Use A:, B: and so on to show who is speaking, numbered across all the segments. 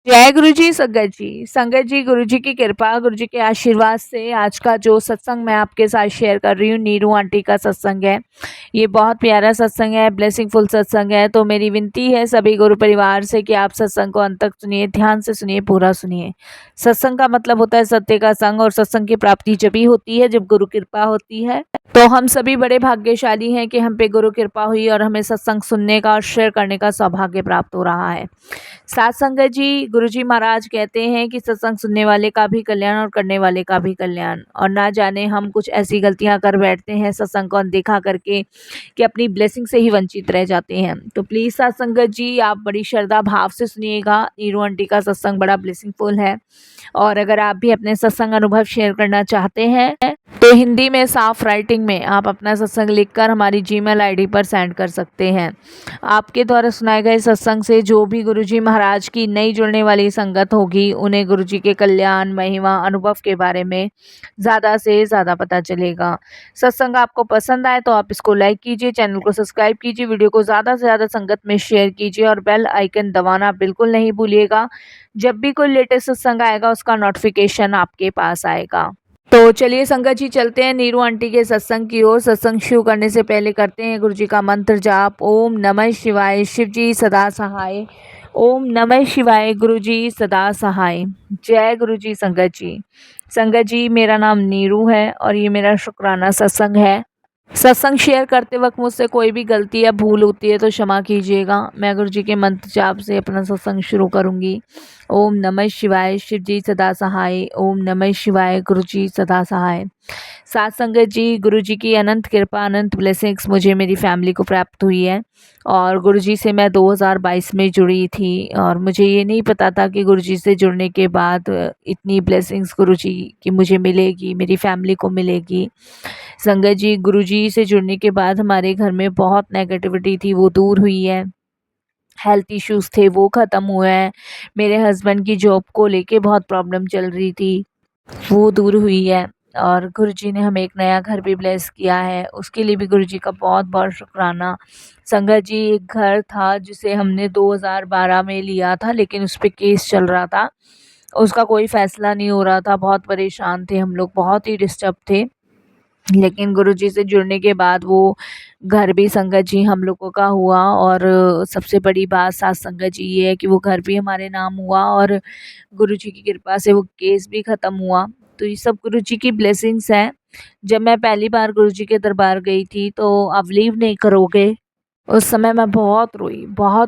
A: जय गुरु जी। संगत जी, गुरु जी की कृपा, गुरु जी के आशीर्वाद से आज का जो सत्संग मैं आपके साथ शेयर कर रही हूँ, नीरू आंटी का सत्संग है। ये बहुत प्यारा सत्संग है, ब्लेसिंगफुल सत्संग है। तो मेरी विनती है सभी गुरु परिवार से कि आप सत्संग को अंत तक सुनिए, ध्यान से सुनिए, पूरा सुनिए। सत्संग का मतलब होता है सत्य का संग, और सत्संग की प्राप्ति जब ही होती है जब गुरु कृपा होती है। तो हम सभी बड़े भाग्यशाली हैं कि हम पे गुरु कृपा हुई और हमें सत्संग सुनने का और शेयर करने का सौभाग्य प्राप्त हो रहा है। सात संगत जी, गुरुजी महाराज कहते हैं कि सत्संग सुनने वाले का भी कल्याण और करने वाले का भी कल्याण। और ना जाने हम कुछ ऐसी गलतियां कर बैठते हैं सत्संग को अनदेखा करके कि अपनी ब्लेसिंग से ही वंचित रह जाते हैं। तो प्लीज़ सात संगत जी, आप बड़ी श्रद्धा भाव से सुनिएगा। नीरू आंटी का सत्संग बड़ा ब्लेसिंगफुल है। और अगर आप भी अपने सत्संग अनुभव शेयर करना चाहते हैं तो हिंदी में साफ राइटिंग में आप अपना सत्संग लिखकर हमारी जीमेल आईडी पर सेंड कर सकते हैं। आपके द्वारा सुनाए गए सत्संग से जो भी गुरुजी महाराज की नई जुड़ने वाली संगत होगी, उन्हें गुरुजी के कल्याण, महिमा, अनुभव के बारे में ज़्यादा से ज़्यादा पता चलेगा। सत्संग आपको पसंद आए तो आप इसको लाइक कीजिए, चैनल को सब्सक्राइब कीजिए, वीडियो को ज़्यादा से ज़्यादा संगत में शेयर कीजिए और बेल आइकन दबाना बिल्कुल नहीं भूलिएगा। जब भी कोई लेटेस्ट सत्संग आएगा उसका नोटिफिकेशन आपके पास आएगा। तो चलिए संगत जी, चलते हैं नीरू आंटी के सत्संग की ओर। सत्संग शुरू करने से पहले करते हैं गुरु जी का मंत्र जाप। ओम नमः शिवाय, शिव जी सदा सहाय। ओम नमः शिवाय, गुरु जी सदा सहाय। जय गुरु जी। संगत जी, मेरा नाम नीरू है और ये मेरा शुक्राना सत्संग है। सत्संग शेयर करते वक्त मुझसे कोई भी गलती या भूल होती है तो क्षमा कीजिएगा। मैं गुरु जी के मंत्र जाप से अपना सत्संग शुरू करूंगी। ओम नमः शिवाय, शिव जी सदा सहाय। ओम नमः शिवाय, गुरु जी सदा सहाय। साथ संगत जी, गुरु जी की अनंत कृपा, अनंत ब्लेसिंग्स मुझे मेरी फैमिली को प्राप्त हुई है। और गुरु जी से मैं 2022 में जुड़ी थी और मुझे ये नहीं पता था कि गुरु जी से जुड़ने के बाद इतनी ब्लेसिंग्स गुरु जी की मुझे मिलेगी, मेरी फैमिली को मिलेगी। संगत जी, गुरु जी से जुड़ने के बाद हमारे घर में बहुत नेगेटिविटी थी, वो दूर हुई है। हेल्थ इश्यूज़ थे, वो ख़त्म हुए हैं। मेरे हस्बैंड की जॉब को लेके बहुत प्रॉब्लम चल रही थी, वो दूर हुई है। और गुरुजी ने हमें एक नया घर भी ब्लेस किया है, उसके लिए भी गुरुजी का बहुत-बहुत शुक्राना। संगत जी, एक घर था जिसे हमने 2012 में लिया था, लेकिन उस पे केस चल रहा था। उसका कोई फ़ैसला नहीं हो रहा था, बहुत परेशान थे हम लोग, बहुत ही डिस्टर्ब थे। लेकिन गुरुजी से जुड़ने के बाद वो घर भी संगत जी हम लोगों का हुआ। और सबसे बड़ी बात साथ संगत जी ये है कि वो घर भी हमारे नाम हुआ और गुरुजी की कृपा से वो केस भी ख़त्म हुआ। तो ये सब गुरुजी की ब्लेसिंग्स हैं। जब मैं पहली बार गुरुजी के दरबार गई थी तो आप बिलीव नहीं करोगे, उस समय मैं बहुत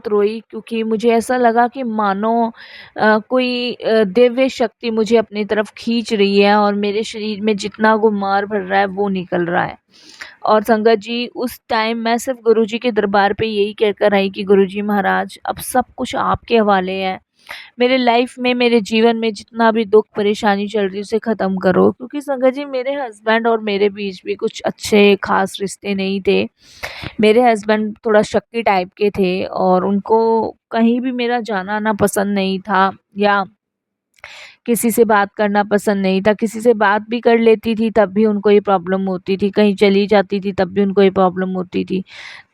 A: रोई, क्योंकि मुझे ऐसा लगा कि मानो कोई दिव्य शक्ति मुझे अपनी तरफ खींच रही है और मेरे शरीर में जितना गुमार भर रहा है वो निकल रहा है। और संगत जी, उस टाइम मैं सिर्फ गुरुजी के दरबार पे यही कहकर आई कि गुरुजी महाराज, अब सब कुछ आपके हवाले है। मेरे लाइफ में, मेरे जीवन में जितना भी दुख परेशानी चल रही है उसे ख़त्म करो। क्योंकि संगत जी, मेरे हस्बैंड और मेरे बीच भी कुछ अच्छे ख़ास रिश्ते नहीं थे। मेरे हस्बैंड थोड़ा शक्की टाइप के थे और उनको कहीं भी मेरा जाना आना पसंद नहीं था, या किसी से बात करना पसंद नहीं था। किसी से बात भी कर लेती थी तब भी उनको ये प्रॉब्लम होती थी, कहीं चली जाती थी तब भी उनको ये प्रॉब्लम होती थी।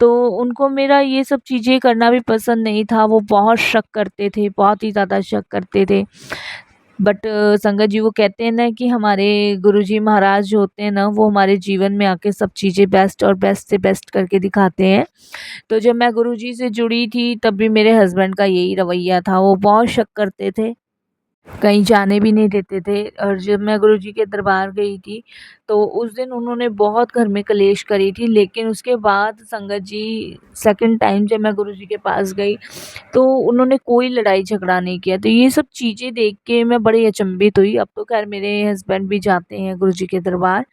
A: तो उनको मेरा ये सब चीज़ें करना भी पसंद नहीं था। वो बहुत शक करते थे, बहुत ही ज़्यादा शक करते थे। बट संगत जी, वो कहते हैं ना कि हमारे गुरुजी महाराज जो होते हैं ना, वो हमारे जीवन में आके सब चीज़ें बेस्ट और बेस्ट से बेस्ट करके दिखाते हैं। तो जब मैं गुरुजी से जुड़ी थी तब भी मेरे हस्बैंड का यही रवैया था, वो बहुत शक करते थे, कहीं जाने भी नहीं देते थे। और जब मैं गुरुजी के दरबार गई थी तो उस दिन उन्होंने बहुत घर में कलेश करी थी। लेकिन उसके बाद संगत जी, सेकंड टाइम जब मैं गुरुजी के पास गई तो उन्होंने कोई लड़ाई झगड़ा नहीं किया। तो ये सब चीज़ें देख के मैं बड़ी अचंभित हुई। अब तो खैर मेरे हस्बैंड भी जाते हैं गुरुजी के दरबार।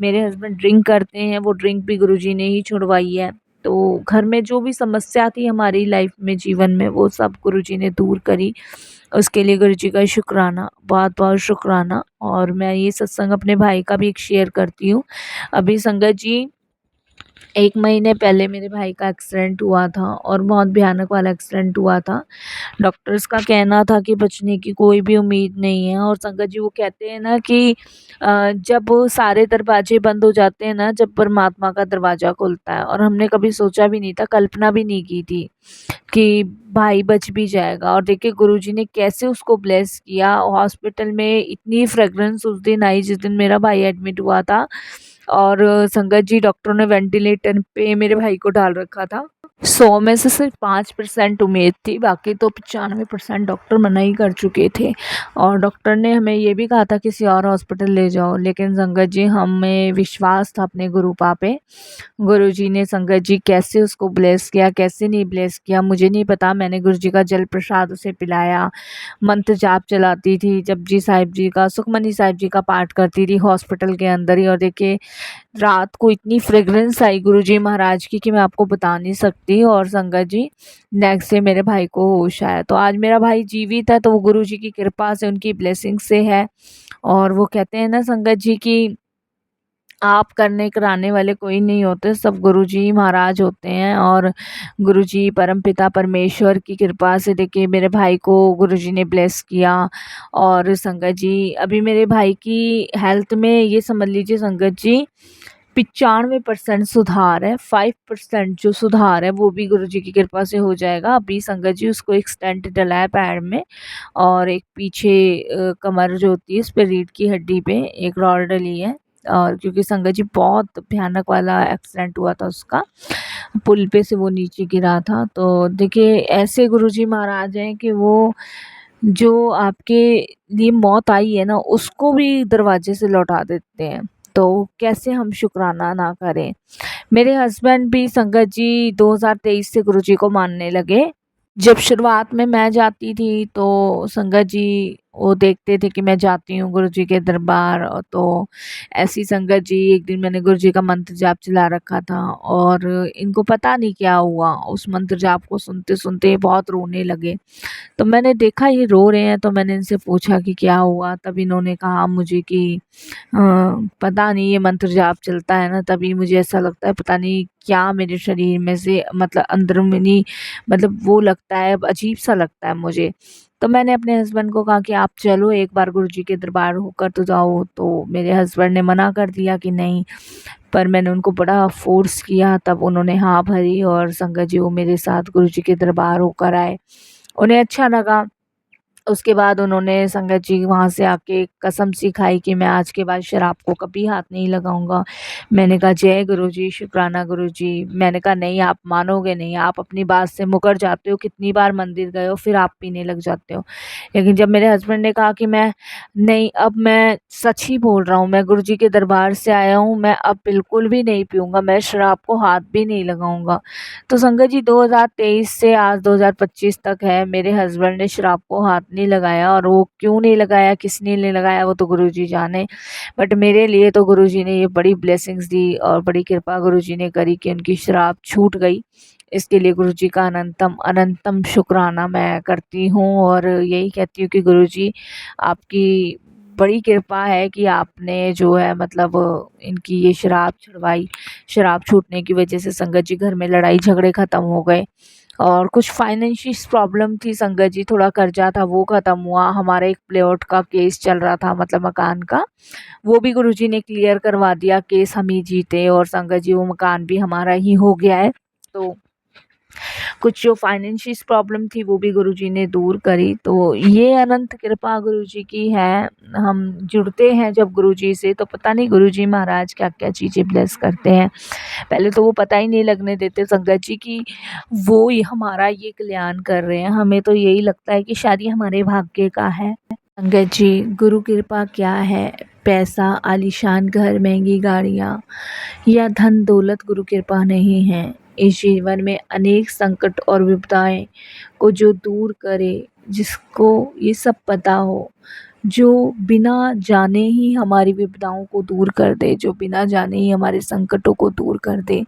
A: मेरे हस्बैंड ड्रिंक करते हैं, वो ड्रिंक भी गुरुजी ने ही छुड़वाई है। तो घर में जो भी समस्या थी हमारी लाइफ में, जीवन में, वो सब गुरुजी ने दूर करी। उसके लिए गुरुजी का शुक्राना, बहुत-बहुत शुक्राना। और मैं ये सत्संग अपने भाई का भी एक शेयर करती हूँ। अभी संगत जी, 1 महीने पहले मेरे भाई का एक्सीडेंट हुआ था और बहुत भयानक वाला एक्सीडेंट हुआ था। डॉक्टर्स का कहना था कि बचने की कोई भी उम्मीद नहीं है और संगत जी वो कहते हैं ना कि जब सारे दरवाजे बंद हो जाते हैं ना, जब परमात्मा का दरवाज़ा खुलता है। और हमने कभी सोचा भी नहीं था, कल्पना भी नहीं की थी कि भाई बच भी जाएगा। और देखिए गुरुजी ने कैसे उसको ब्लेस किया। हॉस्पिटल में इतनी फ्रेगरेंस उस दिन आई जिस दिन मेरा भाई एडमिट हुआ था। और संगत जी डॉक्टरों ने वेंटिलेटर पे मेरे भाई को डाल रखा था। 100 में से सिर्फ 5% उम्मीद थी, बाकी तो 95% डॉक्टर मना ही कर चुके थे। और डॉक्टर ने हमें ये भी कहा था किसी और हॉस्पिटल ले जाओ, लेकिन संगत जी हमें विश्वास था अपने गुरुपा पे। गुरुजी ने संगत जी कैसे उसको ब्लेस किया, कैसे नहीं ब्लेस किया मुझे नहीं पता। मैंने गुरुजी का जल प्रसाद उसे पिलाया, मंत्र जाप चलाती थी, जपजी साहिब जी का, सुखमनी साहिब जी का पाठ करती थी हॉस्पिटल के अंदर ही। और देखिए रात को इतनी फ्रेग्रेंस आई गुरुजी महाराज की कि मैं आपको बता नहीं सकती। और संगत जी नेक्स्ट डे मेरे भाई को होश आया। तो आज मेरा भाई जीवित है तो वो गुरुजी की कृपा से, उनकी ब्लेसिंग से है। और वो कहते हैं ना संगत जी की आप करने कराने वाले कोई नहीं होते, सब गुरुजी महाराज होते हैं। और गुरुजी परमपिता परमेश्वर की कृपा से देखिए मेरे भाई को गुरुजी ने ब्लेस किया। और संगत जी अभी मेरे भाई की हेल्थ में ये समझ लीजिए संगत जी 95% सुधार है। 5% जो सुधार है वो भी गुरुजी की कृपा से हो जाएगा। अभी संगत जी उसको एक स्टेंट डला है पैर में, और एक पीछे कमर जो होती है उस पे रीढ़ की हड्डी पे एक रॉड डली है। और क्योंकि संगत जी बहुत भयानक वाला एक्सीडेंट हुआ था उसका, पुल पे से वो नीचे गिरा था। तो देखिए ऐसे गुरुजी महाराज हैं कि वो जो आपके लिए मौत आई है ना उसको भी दरवाजे से लौटा देते हैं। तो कैसे हम शुक्राना ना करें। मेरे हस्बैंड भी संगत जी 2023 से गुरुजी को मानने लगे। जब शुरुआत में मैं जाती थी तो संगत जी वो देखते थे कि मैं जाती हूँ गुरुजी के दरबार। और तो ऐसी संगत जी एक दिन मैंने गुरुजी का मंत्र जाप चला रखा था और इनको पता नहीं क्या हुआ, उस मंत्र जाप को सुनते सुनते बहुत रोने लगे। तो मैंने देखा ये रो रहे हैं तो मैंने इनसे पूछा कि क्या हुआ। तब इन्होंने कहा मुझे कि पता नहीं ये मंत्र जाप चलता है ना तभी मुझे ऐसा लगता है, पता नहीं क्या मेरे शरीर में से मतलब अंदरूनी मतलब वो लगता है, अजीब सा लगता है मुझे। तो मैंने अपने हस्बैंड को कहा कि आप चलो एक बार गुरुजी के दरबार होकर तो जाओ। तो मेरे हस्बैंड ने मना कर दिया कि नहीं, पर मैंने उनको बड़ा फ़ोर्स किया तब उन्होंने हाँ भरी। और संगत जी वो मेरे साथ गुरुजी के दरबार होकर आए, उन्हें अच्छा लगा। उसके बाद उन्होंने संगत जी वहाँ से आके कसम सी खाई कि मैं आज के बाद शराब को कभी हाथ नहीं लगाऊंगा। मैंने कहा जय गुरुजी, शुक्राना गुरुजी। मैंने कहा नहीं आप मानोगे नहीं, आप अपनी बात से मुकर जाते हो, कितनी बार मंदिर गए हो फिर आप पीने लग जाते हो। लेकिन जब मेरे हस्बैंड ने कहा कि मैं नहीं, अब मैं सच ही बोल रहा हूँ, मैं गुरुजी के दरबार से आया हूँ, मैं अब बिल्कुल भी नहीं पीऊँगा, मैं शराब को हाथ भी नहीं लगाऊँगा। तो संगत जी 2023 से आज 2025 तक है, मेरे हस्बैंड ने शराब को हाथ नहीं लगाया। और वो क्यों नहीं लगाया, किसने नहीं लगाया वो तो गुरुजी जाने। बट मेरे लिए तो गुरुजी ने ये बड़ी ब्लेसिंग्स दी और बड़ी कृपा गुरुजी ने करी कि उनकी शराब छूट गई। इसके लिए गुरुजी का अनंतम अनंतम शुक्राना मैं करती हूँ। और यही कहती हूँ कि गुरुजी आपकी बड़ी कृपा है कि आपने जो है मतलब इनकी ये शराब छुड़वाई। शराब छूटने की वजह से संगत जी घर में लड़ाई झगड़े ख़त्म हो गए। और कुछ फाइनेंशियल प्रॉब्लम थी संगत जी, थोड़ा कर्जा था वो ख़त्म हुआ। हमारा एक प्लॉट का केस चल रहा था मतलब मकान का, वो भी गुरुजी ने क्लियर करवा दिया, केस हम ही जीते। और संगत जी वो मकान भी हमारा ही हो गया है। तो कुछ जो फाइनेंशियल प्रॉब्लम थी वो भी गुरुजी ने दूर करी। तो ये अनंत कृपा गुरुजी की है। हम जुड़ते हैं जब गुरुजी से तो पता नहीं गुरुजी महाराज क्या क्या चीज़ें ब्लेस करते हैं। पहले तो वो पता ही नहीं लगने देते संगत जी कि वो ही हमारा ये कल्याण कर रहे हैं। हमें तो यही लगता है कि शायद ये हमारे भाग्य का है। संगत जी गुरु कृपा क्या है, पैसा, आलीशान घर, महंगी गाड़ियाँ या धन दौलत गुरु कृपा नहीं है। इस जीवन में अनेक संकट और विपदाएं को जो दूर करे, जिसको ये सब पता हो, जो बिना जाने ही हमारी विपदाओं को दूर कर दे, जो बिना जाने ही हमारे संकटों को दूर कर दे,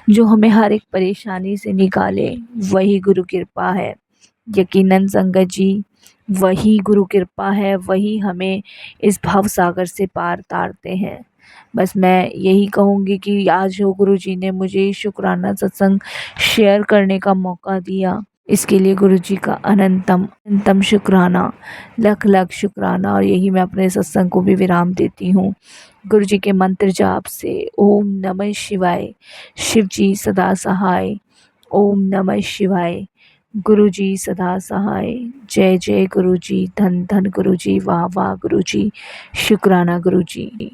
A: जो हमें हर एक परेशानी से निकाले, वही गुरु कृपा है। यकीनन संगत जी वही गुरु कृपा है, वही हमें इस भव सागर से पार तारते हैं। बस मैं यही कहूँगी कि आज जो गुरुजी ने मुझे शुक्राना सत्संग शेयर करने का मौका दिया, इसके लिए गुरुजी का अनंतम अनंतम शुक्राना, लख लख शुक्राना। और यही मैं अपने सत्संग को भी विराम देती हूँ गुरुजी के मंत्र जाप से। ओम नमः शिवाय, शिव जी सदा सहाय। ओम नमः शिवाय, गुरुजी सदा सहाय। जय जय गुरुजी, धन धन गुरुजी, वाह वाह गुरुजी, शुक्राना गुरुजी।